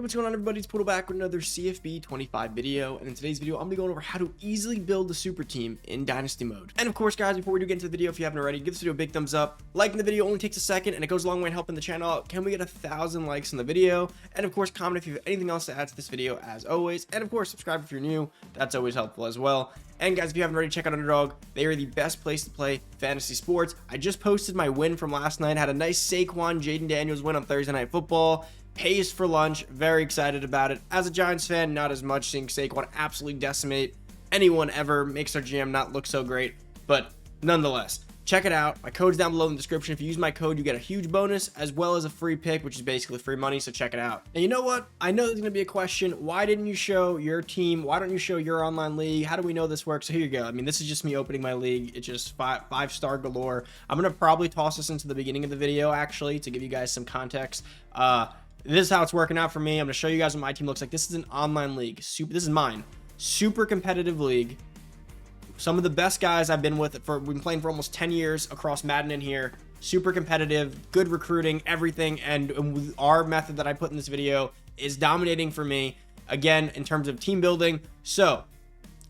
what's going on, everybody? It's Poodle back with another CFB 25 video, and in today's video I'm gonna be going over how to easily build a super team in Dynasty mode. And of course, guys, before we do get into the video, if you haven't already, give this video a big thumbs up. Liking the video only takes a second and it goes a long way in helping the channel out. Can we get 1,000 likes in the video? And of course, comment if you have anything else to add to this video, as always. And of course, subscribe if you're new. That's always helpful as well. And guys, if you haven't already, check out Underdog. They are the best place to play fantasy sports. I just posted my win from last night. Had a nice Saquon Jaden Daniels win on Thursday Night Football. Pays for lunch. Very excited about it. As a Giants fan, not as much, seeing Saquon absolutely decimate anyone ever. Makes our GM not look so great. But nonetheless, check it out. My code's down below in the description. If you use my code, you get a huge bonus as well as a free pick, which is basically free money, so check it out. And you know what? I know there's going to be a question. Why didn't you show your team? Why don't you show your online league? How do we know this works? So here you go. I mean, this is just me opening my league. It's just five-star galore. I'm going to probably toss this into the beginning of the video, actually, to give you guys some context. This is how it's working out for me. I'm going to show you guys what my team looks like. This is an online league. This is mine. Super competitive league. Some of the best guys I've been with we've been playing for almost 10 years across Madden in here. Super competitive, good recruiting, everything. And our method that I put in this video is dominating for me, again, in terms of team building. So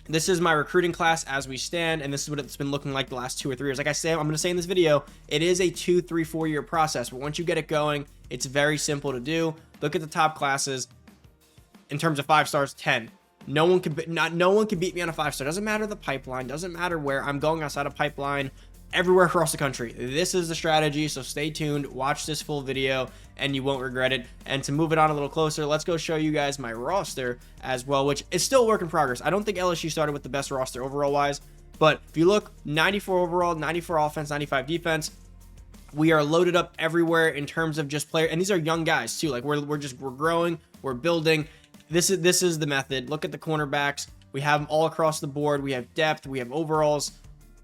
this is my recruiting class as we stand, and this is what it's been looking like the last 2 or 3 years. Like I'm going to say in this video, it is a 2, 3, 4 year process, but once you get it going, it's very simple to do. Look at the top classes. In terms of 5 stars, 10. No one can beat me on a 5-star. Doesn't matter the pipeline. Doesn't matter where. I'm going outside of pipeline everywhere across the country. This is the strategy, so stay tuned. Watch this full video, and you won't regret it. And to move it on a little closer, let's go show you guys my roster as well, which is still a work in progress. I don't think LSU started with the best roster overall-wise, but if you look, 94 overall, 94 offense, 95 defense. We are loaded up everywhere in terms of just player, and these are young guys too. Like we're growing, we're building. This is the method. Look at the cornerbacks. We have them all across the board. We have depth. We have overalls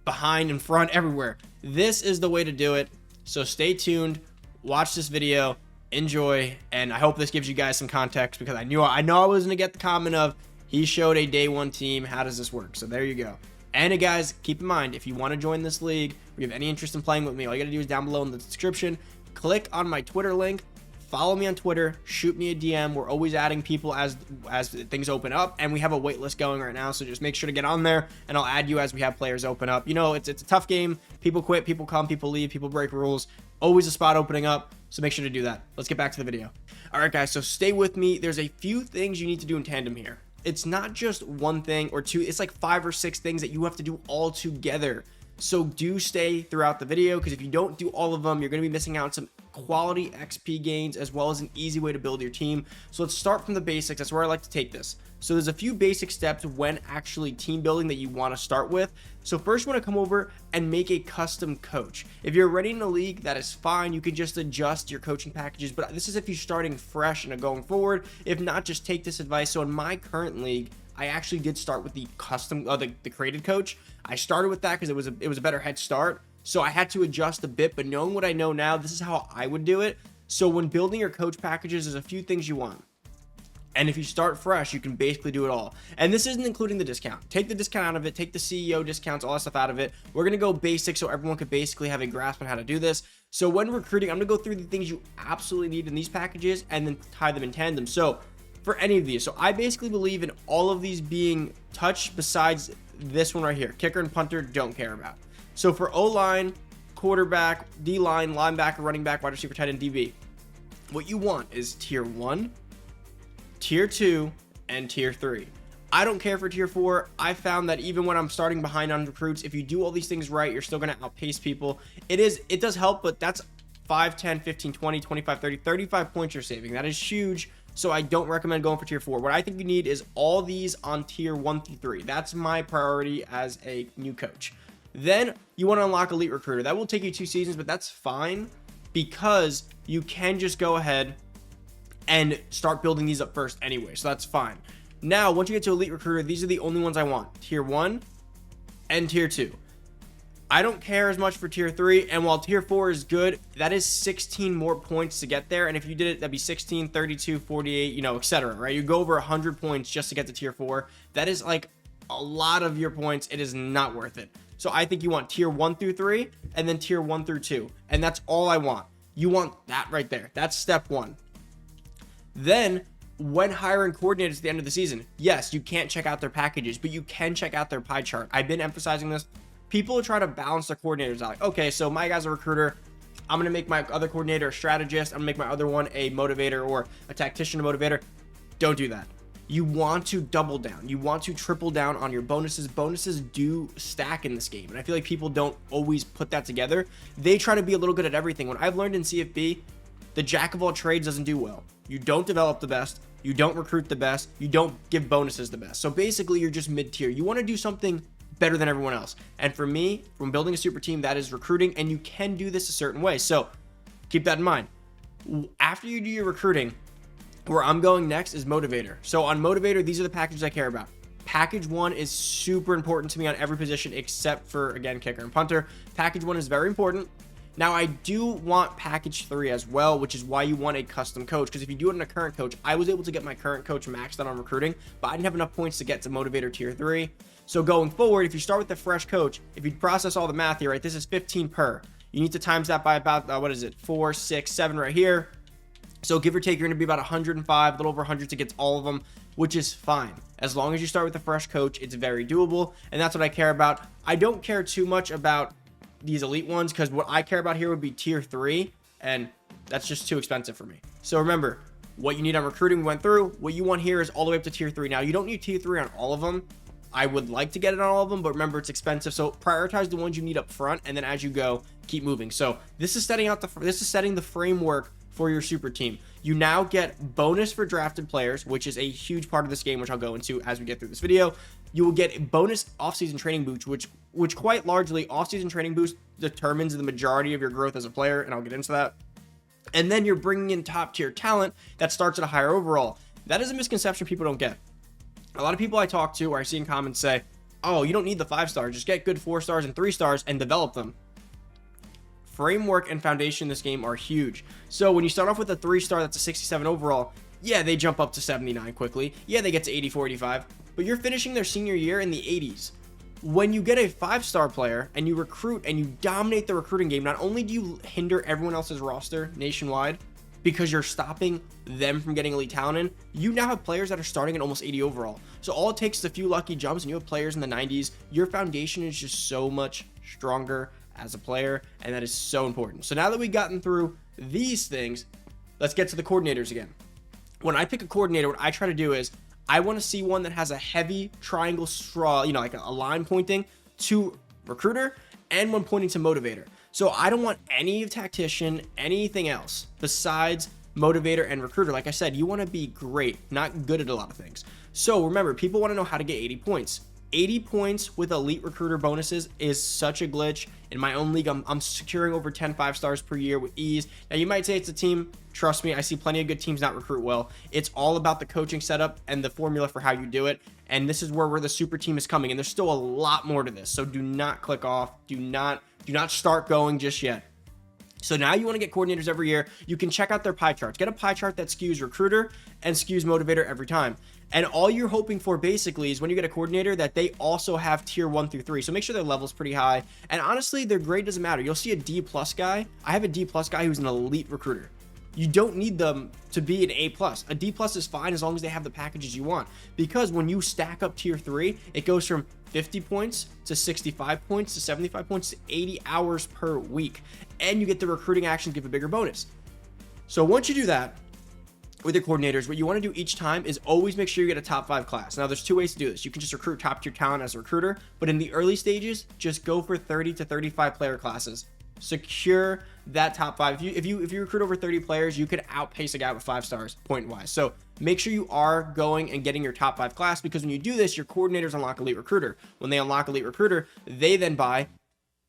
behind and front everywhere. This is the way to do it. So stay tuned. Watch this video. Enjoy. And I hope this gives you guys some context, because I know I was going to get the comment of, he showed a day one team. How does this work? So there you go. And guys, keep in mind, if you want to join this league, or you have any interest in playing with me, all you got to do is down below in the description, click on my Twitter link. Follow me on Twitter, shoot me a DM. We're always adding people as things open up, and we have a wait list going right now, so just make sure to get on there, and I'll add you as we have players open up. You know, it's a tough game. People quit, people come, people leave, people break rules. Always a spot opening up, so make sure to do that. Let's get back to the video. All right, guys, so stay with me. There's a few things you need to do in tandem here. It's not just one thing or two. It's like 5 or 6 things that you have to do all together. So do stay throughout the video, because if you don't do all of them, you're going to be missing out on some quality XP gains as well as an easy way to build your team. So let's start from the basics. That's where I like to take this. So there's a few basic steps when actually team building that you want to start with. So first, you want to come over and make a custom coach. If you're already in a league, that is fine. You can just adjust your coaching packages, but this is if you're starting fresh and going forward. If not, just take this advice. So in my current league, I actually did start with the custom, the created coach. I started with that because it was a better head start. So I had to adjust a bit, but knowing what I know now, this is how I would do it. So when building your coach packages, there's a few things you want. And if you start fresh, you can basically do it all. And this isn't including the discount. Take the discount out of it. Take the CEO discounts, all that stuff out of it. We're going to go basic so everyone could basically have a grasp on how to do this. So when recruiting, I'm going to go through the things you absolutely need in these packages and then tie them in tandem. So for any of these, so I basically believe in all of these being touched besides this one right here. Kicker and punter, don't care about. So for O-line, quarterback, D-line, linebacker, running back, wide receiver, tight end, DB, what you want is tier 1, tier 2, and tier 3. I don't care for tier 4. I found that even when I'm starting behind on recruits, if you do all these things right, you're still going to outpace people. It does help, but that's 5, 10, 15, 20, 25, 30, 35 points you're saving. That is huge. So I don't recommend going for tier 4. What I think you need is all these on tier 1 through 3. That's my priority as a new coach. Then you want to unlock elite recruiter. That will take you 2 seasons, but that's fine, because you can just go ahead and start building these up first anyway. So that's fine. Now, once you get to elite recruiter, these are the only ones I want. Tier 1 and tier 2. I don't care as much for tier 3, and while tier 4 is good, that is 16 more points to get there. And if you did it, that'd be 16, 32, 48, you know, etc. Right? You go over 100 points just to get to tier 4. That is like a lot of your points. It is not worth it. So I think you want tier 1 through 3 and then tier 1 through 2. And that's all I want. You want that right there. That's step 1. Then when hiring coordinators at the end of the season, yes, you can't check out their packages, but you can check out their pie chart. I've been emphasizing this. People try to balance their coordinators out. Like, okay, so my guy's a recruiter. I'm going to make my other coordinator a strategist. I'm going to make my other one a motivator or a tactician a motivator. Don't do that. You want to double down. You want to triple down on your bonuses. Bonuses do stack in this game. And I feel like people don't always put that together. They try to be a little good at everything. What I've learned in CFB, the jack of all trades doesn't do well. You don't develop the best. You don't recruit the best. You don't give bonuses the best. So basically, you're just mid-tier. You want to do something better than everyone else. And for me, from building a super team, that is recruiting. And you can do this a certain way. So keep that in mind. After you do your recruiting, where I'm going next is motivator. So on motivator, these are the packages I care about. Package 1 is super important to me on every position except for, again, kicker and punter. Package 1 is very important. Now, I do want package 3 as well, which is why you want a custom coach. Because if you do it in a current coach, I was able to get my current coach maxed out on recruiting, but I didn't have enough points to get to motivator tier 3. So going forward, if you start with the fresh coach, if you process all the math here, right, this is 15 per. You need to times that by about, 4, 6, 7 right here. So give or take, you're going to be about 105, a little over 100 to get to all of them, which is fine. As long as you start with a fresh coach, it's very doable. And that's what I care about. I don't care too much about these elite ones because what I care about here would be tier 3. And that's just too expensive for me. So remember, what you need on recruiting we went through. What you want here is all the way up to tier 3. Now, you don't need tier 3 on all of them. I would like to get it on all of them, but remember, it's expensive. So prioritize the ones you need up front. And then as you go, keep moving. So this is setting the framework for your super team. You now get bonus for drafted players, which is a huge part of this game, which I'll go into as we get through this video. You will get bonus offseason training boost, which quite largely offseason training boost determines the majority of your growth as a player, and I'll get into that. And then you're bringing in top tier talent that starts at a higher overall. That is a misconception people don't get. A lot of people I talk to or I see in comments say, oh, you don't need the 5 stars, just get good 4 stars and 3 stars and develop them. Framework and foundation in this game are huge. So when you start off with a 3-star that's a 67 overall, yeah, they jump up to 79 quickly. Yeah, they get to 84, 85, but you're finishing their senior year in the 80s. When you get a 5-star player and you recruit and you dominate the recruiting game, not only do you hinder everyone else's roster nationwide because you're stopping them from getting elite talent in, you now have players that are starting at almost 80 overall. So all it takes is a few lucky jumps and you have players in the 90s. Your foundation is just so much stronger as a player, and that is so important. So now that we've gotten through these things, let's get to the coordinators again. When I pick a coordinator, what I try to do is I want to see one that has a heavy triangle straw, like a line pointing to recruiter and one pointing to motivator. So I don't want any tactician, anything else besides motivator and recruiter. Like I said, you want to be great, not good at a lot of things. So remember, people want to know how to get 80 points. 80 points with elite recruiter bonuses is such a glitch. In my own league, I'm securing over 10 5-stars per year with ease. Now, you might say it's a team. Trust me, I see plenty of good teams not recruit well. It's all about the coaching setup and the formula for how you do it. And this is where the super team is coming. And there's still a lot more to this. So do not click off. Do not start going just yet. So now you want to get coordinators every year. You can check out their pie charts. Get a pie chart that skews recruiter and skews motivator every time. And all you're hoping for basically is when you get a coordinator that they also have tier 1 through 3. So make sure their level's pretty high. And honestly, their grade doesn't matter. You'll see a D+ guy. I have a D+ guy who's an elite recruiter. You don't need them to be an A+. A D+ is fine as long as they have the packages you want. Because when you stack up tier 3, it goes from 50 points to 65 points to 75 points to 80 hours per week. And you get the recruiting actions give a bigger bonus. So once you do that, with your coordinators, what you want to do each time is always make sure you get a top 5 class. Now, there's 2 ways to do this. You can just recruit top tier talent as a recruiter, but in the early stages, just go for 30 to 35 player classes. Secure that top 5. If you recruit over 30 players, you could outpace a guy with 5 stars point wise. So make sure you are going and getting your top 5 class, because when you do this, your coordinators unlock elite recruiter. When they unlock elite recruiter, they then buy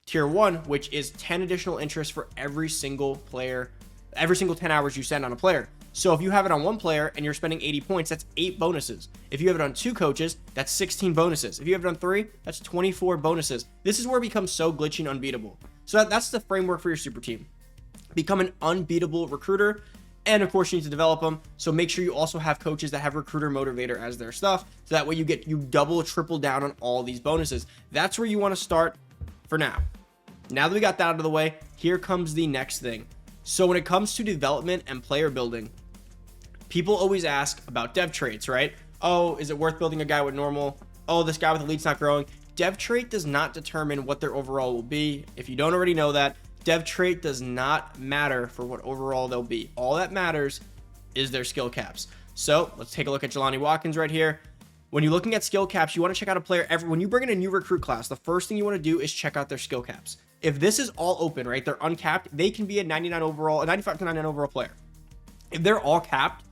tier 1, which is 10 additional interest for every single player, every single 10 hours you send on a player. So if you have it on 1 player and you're spending 80 points, that's 8 bonuses. If you have it on 2 coaches, that's 16 bonuses. If you have it on 3, that's 24 bonuses. This is where it becomes so glitchy and unbeatable. So that's the framework for your super team. Become an unbeatable recruiter. And of course, you need to develop them. So make sure you also have coaches that have recruiter motivator as their stuff. So that way you double, triple down on all these bonuses. That's where you want to start for now. Now that we got that out of the way, here comes the next thing. So when it comes to development and player building, People always ask about dev traits, right? Oh, is it worth building a guy with normal? Oh, this guy with elite's not growing. Dev trait does not determine what their overall will be. If you don't already know that, dev trait does not matter for what overall they'll be. All that matters is their skill caps. So let's take a look at Jelani Watkins right here. When you're looking at skill caps, you want to check out a player. When you bring in a new recruit class, the first thing you want to do is check out their skill caps. If this is all open, right, they're uncapped, they can be a 99 overall, a 95 to 99 overall player. If they're all capped,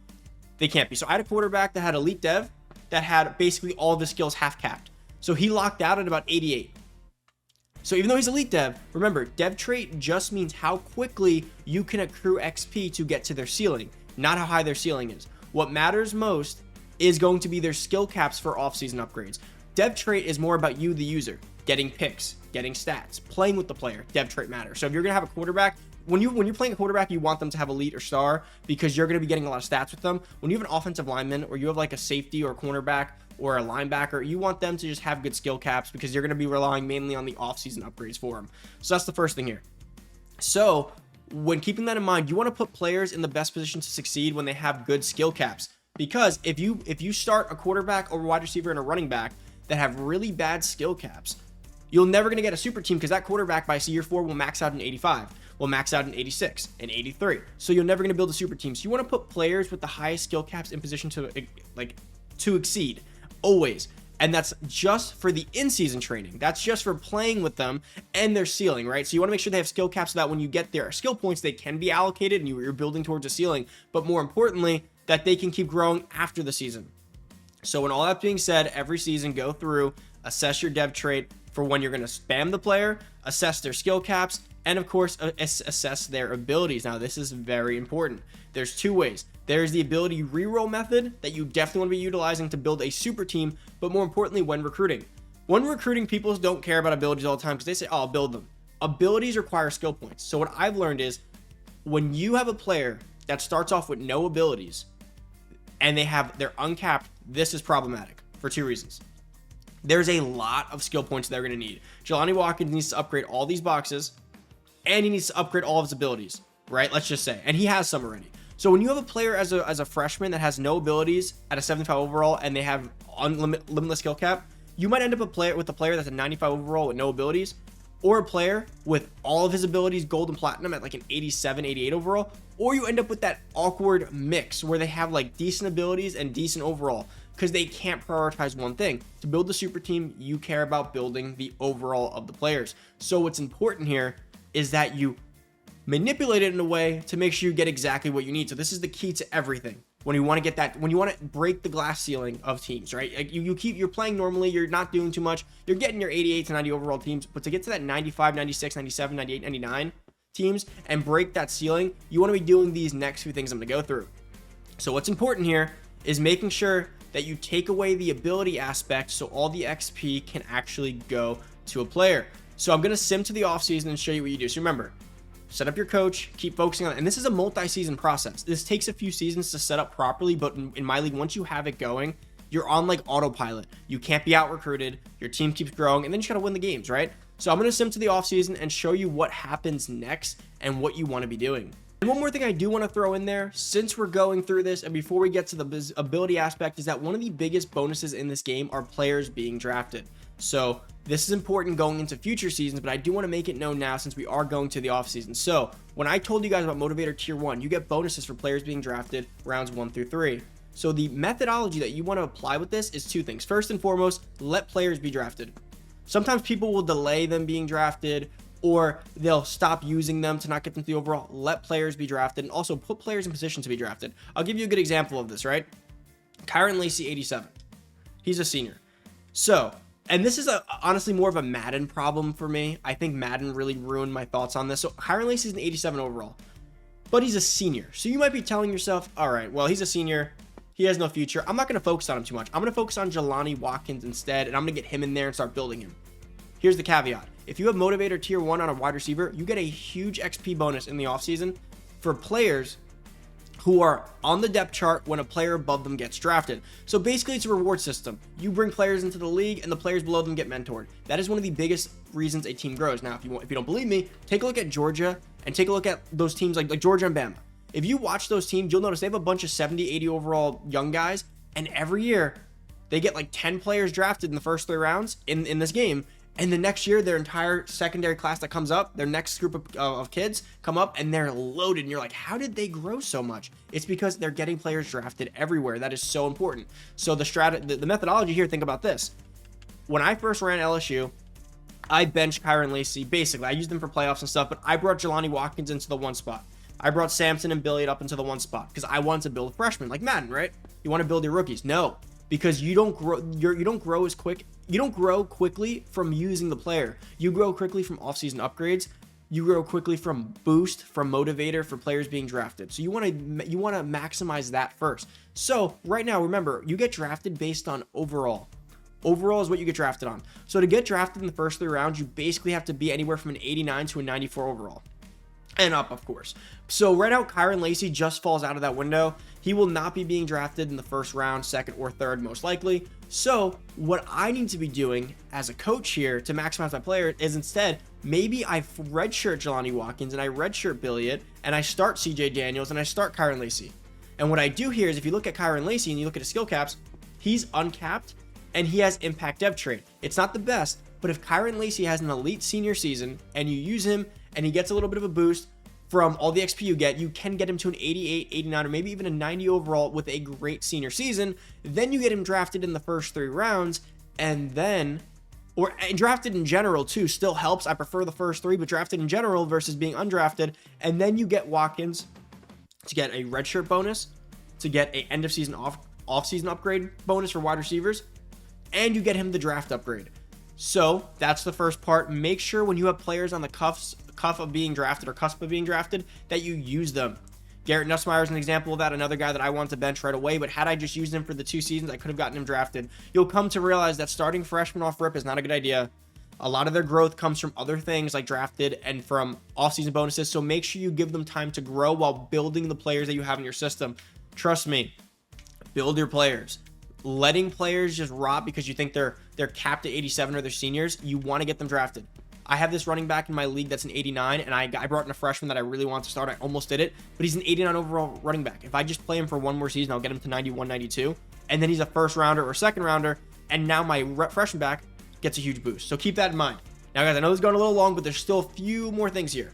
they can't be. So I had a quarterback that had elite dev that had basically all of his skills half capped. So he locked out at about 88. So even though he's elite dev, remember, dev trait just means how quickly you can accrue XP to get to their ceiling, not how high their ceiling is. What matters most is going to be their skill caps for off-season upgrades. Dev trait is more about you, the user, getting picks, getting stats, playing with the player. Dev trait matters. So if you're going to have a quarterback, when you're playing a quarterback, you want them to have elite or star because you're going to be getting a lot of stats with them. When you have an offensive lineman or you have like a safety or a cornerback or a linebacker, you want them to just have good skill caps because you're going to be relying mainly on the off-season upgrades for them. So that's the first thing here. So when keeping that in mind, you want to put players in the best position to succeed when they have good skill caps. Because if you start a quarterback or wide receiver and a running back that have really bad skill caps, you're never going to get a super team because that quarterback by year 4 will max out in 85, will max out in 86 and 83. So you're never going to build a super team. So you want to put players with the highest skill caps in position to exceed always. And that's just for the in-season training. That's just for playing with them and their ceiling, right? So you want to make sure they have skill caps so that when you get their skill points, they can be allocated and you're building towards a ceiling. But more importantly, that they can keep growing after the season. So when all that being said, every season go through, assess your dev trait for when you're going to spam the player, assess their skill caps, and of course, assess their abilities. Now, this is very important. There's two ways. There's the ability reroll method that you definitely want to be utilizing to build a super team, but more importantly, when recruiting. When recruiting, people don't care about abilities all the time because they say, oh, I'll build them. Abilities require skill points. So what I've learned is when you have a player that starts off with no abilities and they're uncapped, this is problematic for two reasons. There's a lot of skill points they're going to need. Jelani Watkins needs to upgrade all these boxes and he needs to upgrade all of his abilities, right? Let's just say, and he has some already. So when you have a player as a freshman that has no abilities at a 75 overall and they have limitless skill cap, you might end up with a player that's a 95 overall with no abilities, or a player with all of his abilities gold and platinum at like an 87, 88 overall, or you end up with that awkward mix where they have like decent abilities and decent overall because they can't prioritize one thing. To build the super team, you care about building the overall of the players. So what's important here is that you manipulate it in a way to make sure you get exactly what you need. So this is the key to everything. When you want to get that, when you want to break the glass ceiling of teams, right? Like you're playing normally, you're not doing too much, you're getting your 88 to 90 overall teams, but to get to that 95, 96, 97, 98, 99 teams and break that ceiling, you want to be doing these next few things I'm going to go through. So what's important here is making sure that you take away the ability aspect so all the XP can actually go to a player. So I'm going to sim to the offseason and show you what you do. So remember, set up your coach, keep focusing on it. And this is a multi-season process. This takes a few seasons to set up properly, but in my league, once you have it going, you're on like autopilot. You can't be out recruited. Your team keeps growing, and then you got to win the games, right? So I'm going to sim to the offseason and show you what happens next and what you want to be doing. And one more thing I do want to throw in there, since we're going through this and before we get to the ability aspect, is that one of the biggest bonuses in this game are players being drafted. So this is important going into future seasons, but I do want to make it known now since we are going to the offseason. So when I told you guys about Motivator Tier 1, you get bonuses for players being drafted rounds 1 through 3. So the methodology that you want to apply with this is two things. First and foremost, let players be drafted. Sometimes people will delay them being drafted or they'll stop using them to not get them to the overall. Let players be drafted and also put players in position to be drafted. I'll give you a good example of this, right? Kyron Lacy, 87. He's a senior. So, and this is honestly more of a Madden problem for me. I think Madden really ruined my thoughts on this. So Kyron Lacy is an 87 overall, but he's a senior. So you might be telling yourself, all right, well, he's a senior. He has no future. I'm not going to focus on him too much. I'm going to focus on Jelani Watkins instead, and I'm going to get him in there and start building him. Here's the caveat. If you have Motivator Tier 1 on a wide receiver, you get a huge XP bonus in the offseason for players who are on the depth chart when a player above them gets drafted. So basically it's a reward system. You bring players into the league and the players below them get mentored. That is one of the biggest reasons a team grows. Now, if you don't believe me, take a look at Georgia and take a look at those teams like Georgia and Bama. If you watch those teams, you'll notice they have a bunch of 70, 80 overall young guys, and every year they get like 10 players drafted in the first 3 rounds in this game. And the next year, their entire secondary class that comes up, their next group of kids come up and they're loaded. And you're like, how did they grow so much? It's because they're getting players drafted everywhere. That is so important. So the methodology here, think about this. When I first ran LSU, I benched Kyron Lacey. Basically, I used them for playoffs and stuff, but I brought Jelani Watkins into the 1 spot. I brought Samson and Billiard up into the 1 spot because I wanted to build a freshman, like Madden, right? You want to build your rookies. No, because you don't grow. You don't grow as quick. You don't grow quickly from using the player. You grow quickly from offseason upgrades. You grow quickly from boost, from motivator, for players being drafted. So you want to maximize that first. So right now, remember, you get drafted based on overall. Overall is what you get drafted on. So to get drafted in the first 3 rounds, you basically have to be anywhere from an 89 to a 94 overall. And up, of course. So right now, Kyron Lacey just falls out of that window. He will not be being drafted in the first round, second or third, most likely. So what I need to be doing as a coach here to maximize my player is instead, maybe I redshirt Jelani Watkins and I redshirt Billiard and I start CJ Daniels and I start Kyron Lacey. And what I do here is if you look at Kyron Lacey and you look at his skill caps, he's uncapped and he has impact dev trade. It's not the best, but if Kyron Lacey has an elite senior season and you use him and he gets a little bit of a boost from all the XP you can get him to an 88, 89, or maybe even a 90 overall with a great senior season. Then you get him drafted in the first 3 rounds, and drafted in general too still helps. I prefer the first 3, but drafted in general versus being undrafted. And then you get Watkins to get a redshirt bonus, to get a end of season off-season upgrade bonus for wide receivers, and you get him the draft upgrade. So that's the first part. Make sure when you have players on the cuff of being drafted or cusp of being drafted that you use them. Garrett Nussmeier is an example of that, another guy that I want to bench right away, but had I just used him for the 2 seasons, I could have gotten him drafted. You'll come to realize that starting freshmen off rip is not a good idea. A lot of their growth comes from other things like drafted and from offseason bonuses, so make sure you give them time to grow while building the players that you have in your system. Trust me, build your players. Letting players just rot because you think they're capped at 87 or they're seniors, you want to get them drafted. I have this running back in my league that's an 89, and I brought in a freshman that I really want to start. I almost did it, but he's an 89 overall running back. If I just play him for 1 more season, I'll get him to 91, 92, and then he's a first rounder or second rounder, and now my freshman back gets a huge boost. So keep that in mind. Now, guys, I know this is going a little long, but there's still a few more things here.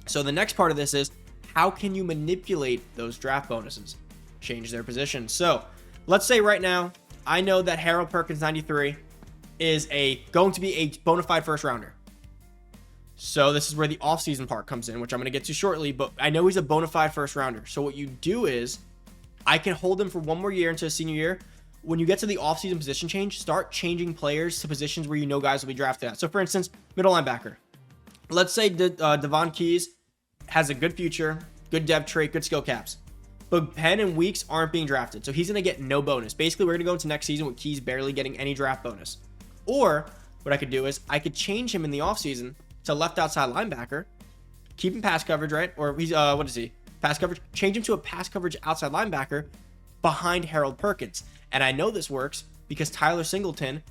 So the next part of this is, how can you manipulate those draft bonuses? Change their position. So let's say right now, I know that Harold Perkins 93 is going to be a bona fide first rounder. So this is where the offseason part comes in, which I'm going to get to shortly, but I know he's a bona fide first rounder. So what you do is I can hold him for 1 more year into his senior year. When you get to the offseason position change, start changing players to positions where you know guys will be drafted at. So for instance, middle linebacker. Let's say Devon Keys has a good future, good dev trait, good skill caps, but Penn and Weeks aren't being drafted. So he's going to get no bonus. Basically, we're going to go into next season with Keys barely getting any draft bonus. Or what I could do is I could change him in the offseason to left outside linebacker, keep him pass coverage, right? Or he's, what is he? Pass coverage. Change him to a pass coverage outside linebacker behind Harold Perkins. And I know this works because Tyler Singleton,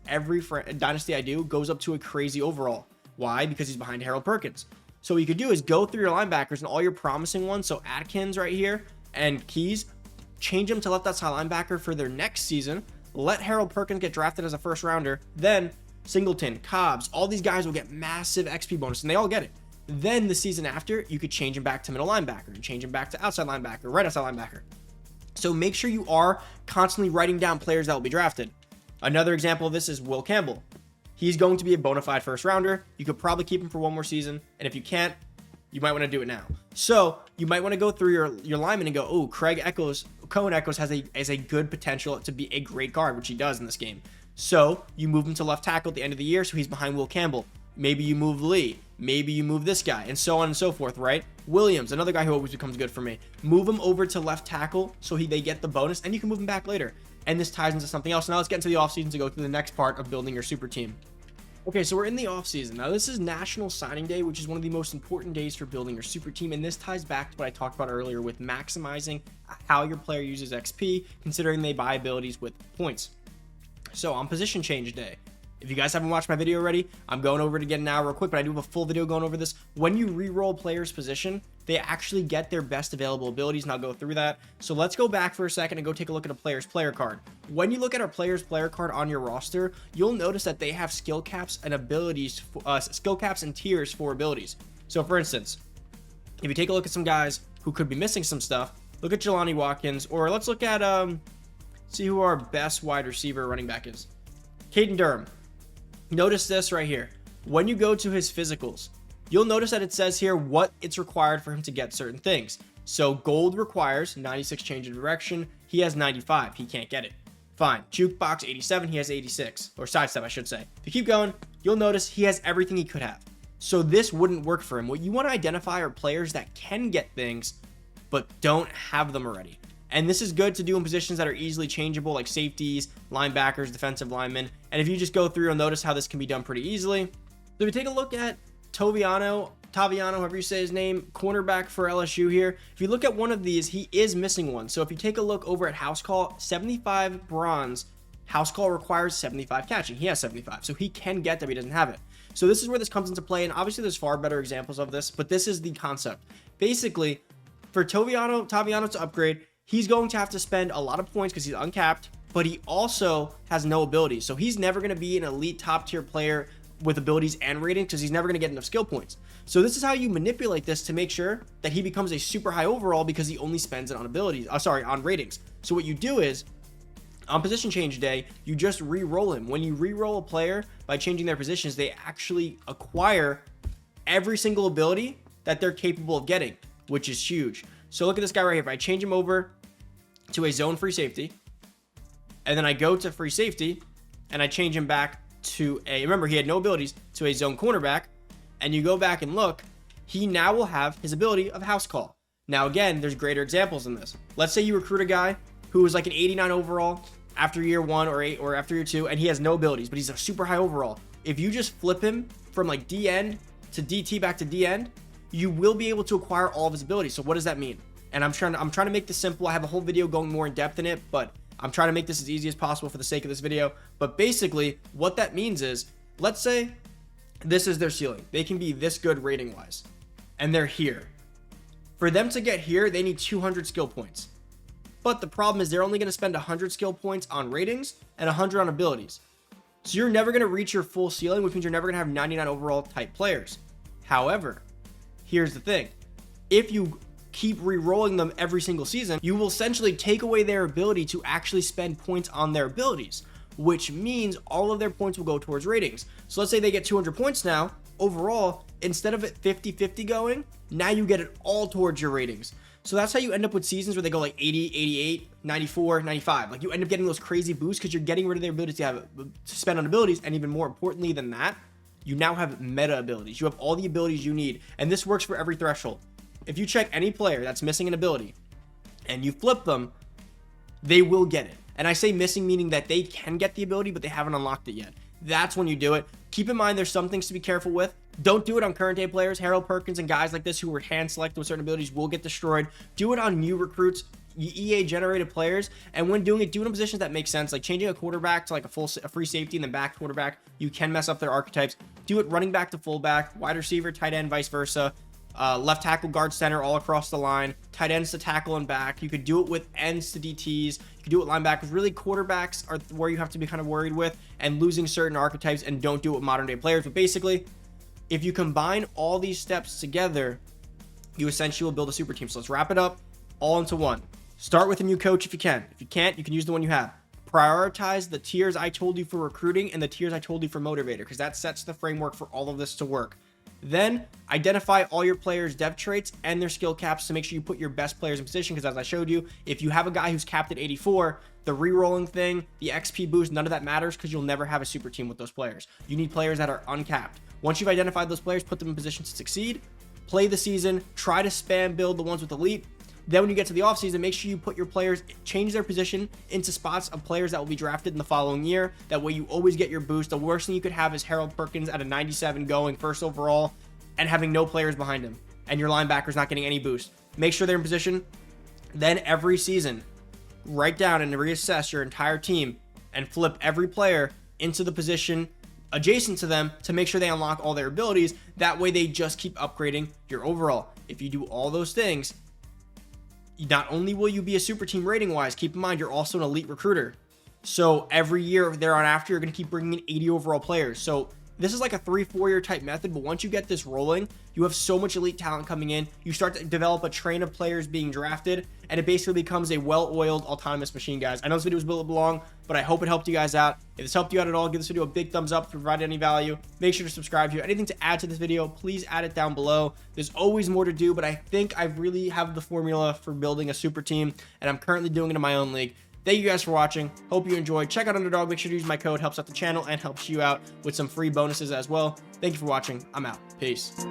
every Dynasty I do goes up to a crazy overall. Why? Because he's behind Harold Perkins. So what you could do is go through your linebackers and all your promising ones. So Atkins right here and Keys, change them to left outside linebacker for their next season. Let Harold Perkins get drafted as a first rounder. Then Singleton, Cobbs, all these guys will get massive XP bonus, and they all get it. Then the season after, you could change him back to middle linebacker and change him back to outside linebacker, right outside linebacker. So make sure you are constantly writing down players that will be drafted. Another example of this is Will Campbell. He's going to be a bona fide first rounder. You could probably keep him for 1 more season, and if you can't, you might want to do it now. So you might want to go through your linemen and go, oh, Cohen Echoes has a good potential to be a great guard, which he does in this game. So you move him to left tackle at the end of the year, so he's behind Will Campbell. Maybe you move Lee. Maybe you move this guy, and so on and so forth, right? Williams, another guy who always becomes good for me. Move him over to left tackle so they get the bonus, and you can move him back later. And this ties into something else. Now let's get into the offseason to go through the next part of building your super team. Okay, so we're in the offseason. Now this is National Signing Day, which is one of the most important days for building your super team, and this ties back to what I talked about earlier with maximizing how your player uses XP, considering they buy abilities with points. So on position change day, If you guys haven't watched my video already, I'm going over it again now real quick, but I do have a full video going over this. When you re-roll players' position, they actually get their best available abilities, and I'll go through that. So let's go back for a second and go take a look at a player's player card. When you look at our player's player card on your roster, you'll notice that they have skill caps and abilities, skill caps and tiers for abilities. So for instance, if you take a look at some guys who could be missing some stuff, look at Jelani Watkins, or let's look at, see who our best wide receiver running back is. Caden Durham. Notice this right here. When you go to his physicals, you'll notice that it says here what it's required for him to get certain things. So gold requires 96 change of direction. He has 95. He can't get it. Fine. Jukebox 87. He has 86. Or sidestep, I should say. If you keep going, you'll notice he has everything he could have. So this wouldn't work for him. What you want to identify are players that can get things, but don't have them already. And this is good to do in positions that are easily changeable, like safeties, linebackers, defensive linemen. And if you just go through, you'll notice how this can be done pretty easily. So if you take a look at Taviano, however you say his name, cornerback for LSU here. If you look at one of these, he is missing one. So if you take a look over at house call, 75 bronze, house call requires 75 catching. He has 75, so he can get them. He doesn't have it. So this is where this comes into play. And obviously there's far better examples of this, but this is the concept. Basically, for Taviano to upgrade, he's going to have to spend a lot of points because he's uncapped, but he also has no abilities. So he's never going to be an elite top tier player with abilities and ratings because he's never going to get enough skill points. So this is how you manipulate this to make sure that he becomes a super high overall because he only spends it on abilities, on ratings. So what you do is, on position change day, you just re-roll him. When you re-roll a player by changing their positions, they actually acquire every single ability that they're capable of getting, which is huge. So look at this guy right here. If I change him over to a zone free safety, and then I go to free safety, and I change him back to remember he had no abilities, to a zone cornerback, and you go back and look, he now will have his ability of house call. Now again, there's greater examples than this. Let's say you recruit a guy who was like an 89 overall after year 1 or after year 2, and he has no abilities, but he's a super high overall. If you just flip him from like D end to DT back to D end, you will be able to acquire all of his abilities. So what does that mean? And I'm trying to make this simple. I have a whole video going more in depth in it, but I'm trying to make this as easy as possible for the sake of this video. But basically, what that means is, let's say this is their ceiling. They can be this good rating wise, and they're here. For them to get here, they need 200 skill points. But the problem is they're only going to spend 100 skill points on ratings and 100 on abilities. So you're never going to reach your full ceiling, which means you're never going to have 99 overall type players. However, here's the thing. If you keep re-rolling them every single season, you will essentially take away their ability to actually spend points on their abilities, which means all of their points will go towards ratings. So let's say they get 200 points now, overall, instead of it 50-50 going, now you get it all towards your ratings. So that's how you end up with seasons where they go like 80, 88, 94, 95. Like you end up getting those crazy boosts because you're getting rid of their ability to spend on abilities, and even more importantly than that, you now have meta abilities. You have all the abilities you need, and this works for every threshold. If you check any player that's missing an ability and you flip them, they will get it. And I say missing meaning that they can get the ability, but they haven't unlocked it yet. That's when you do it. Keep in mind there's some things to be careful with. Don't do it on current day players. Harold Perkins and guys like this who were hand selected with certain abilities will get destroyed. Do it on new recruits, EA generated players, and when doing it, do it in positions that make sense, like changing a quarterback to like a free safety and then back quarterback. You can mess up their archetypes. Do it running back to fullback, wide receiver, tight end, vice versa. Left tackle, guard, center, all across the line, tight ends to tackle and back. You could do it with ends to DTs. You could do it with linebackers. Really, quarterbacks are where you have to be kind of worried with, and losing certain archetypes, and don't do it with modern day players. But basically, if you combine all these steps together, you essentially will build a super team. So let's wrap it up all into one. Start with a new coach if you can. If you can't, you can use the one you have. Prioritize the tiers I told you for recruiting and the tiers I told you for motivator, because that sets the framework for all of this to work. Then identify all your players' dev traits and their skill caps to make sure you put your best players in position, because as I showed you, if you have a guy who's capped at 84, the re-rolling thing, the XP boost, none of that matters because you'll never have a super team with those players. You need players that are uncapped. Once you've identified those players, put them in position to succeed, play the season, try to spam build the ones with elite. Then when you get to the offseason, make sure you put your players, change their position into spots of players that will be drafted in the following year. That way you always get your boost. The worst thing you could have is Harold Perkins at a 97 going first overall and having no players behind him, and your linebackers not getting any boost. Make sure they're in position. Then every season, write down and reassess your entire team and flip every player into the position adjacent to them to make sure they unlock all their abilities. That way they just keep upgrading your overall. If you do all those things, not only will you be a super team rating wise, keep in mind you're also an elite recruiter. So every year thereon after, you're going to keep bringing in 80 overall players. So this is like a 3-4 year type method, but once you get this rolling, you have so much elite talent coming in. You start to develop a train of players being drafted, and it basically becomes a well-oiled autonomous machine, guys. I know this video was a little long, but I hope it helped you guys out. If this helped you out at all, give this video a big thumbs up if it provided any value. Make sure to subscribe. If you have anything to add to this video, please add it down below. There's always more to do, but I think I really have the formula for building a super team, and I'm currently doing it in my own league. Thank you guys for watching. Hope you enjoyed. Check out Underdog. Make sure to use my code. Helps out the channel and helps you out with some free bonuses as well. Thank you for watching. I'm out. Peace.